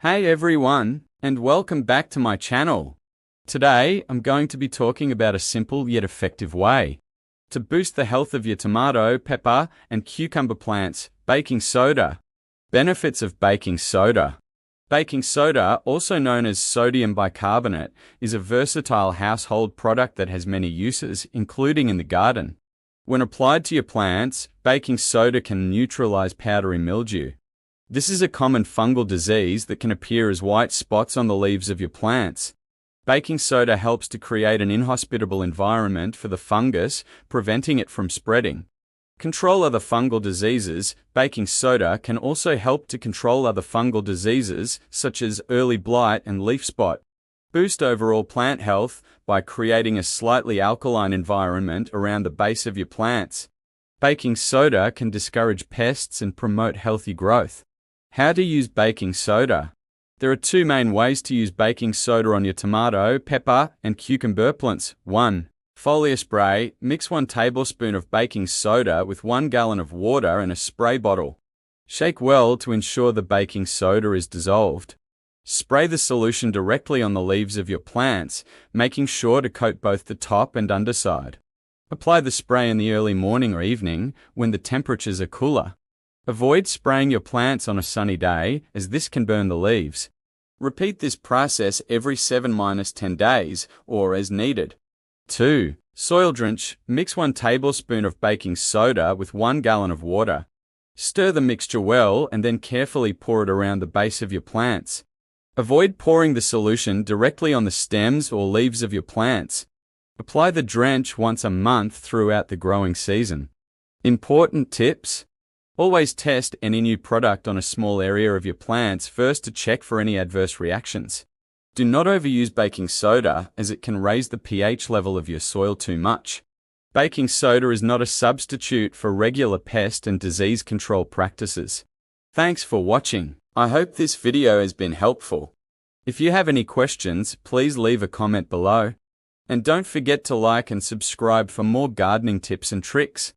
Hey everyone, and welcome back to my channel. Today, I'm going to be talking about a simple yet effective way to boost the health of your tomato, pepper, and cucumber plants: baking soda. Benefits of baking soda. Baking soda, also known as sodium bicarbonate, is a versatile household product that has many uses, including in the garden. When applied to your plants, baking soda can neutralize powdery mildew. This is a common fungal disease that can appear as white spots on the leaves of your plants. Baking soda helps to create an inhospitable environment for the fungus, preventing it from spreading. Control other fungal diseases. Baking soda can also help to control other fungal diseases such as early blight and leaf spot. Boost overall plant health by creating a slightly alkaline environment around the base of your plants. Baking soda can discourage pests and promote healthy growth. How to use baking soda. There are two main ways to use baking soda on your tomato, pepper, and cucumber plants. 1. Foliar spray. Mix 1 tablespoon of baking soda with 1 gallon of water in a spray bottle. Shake well to ensure the baking soda is dissolved. Spray the solution directly on the leaves of your plants, making sure to coat both the top and underside. Apply the spray in the early morning or evening when the temperatures are cooler. Avoid spraying your plants on a sunny day, as this can burn the leaves. Repeat this process every 7-10 days, or as needed. 2. Soil drench. Mix 1 tablespoon of baking soda with 1 gallon of water. Stir the mixture well and then carefully pour it around the base of your plants. Avoid pouring the solution directly on the stems or leaves of your plants. Apply the drench once a month throughout the growing season. Important tips. Always test any new product on a small area of your plants first to check for any adverse reactions. Do not overuse baking soda, as it can raise the pH level of your soil too much. Baking soda is not a substitute for regular pest and disease control practices. Thanks for watching. I hope this video has been helpful. If you have any questions, please leave a comment below. And don't forget to like and subscribe for more gardening tips and tricks.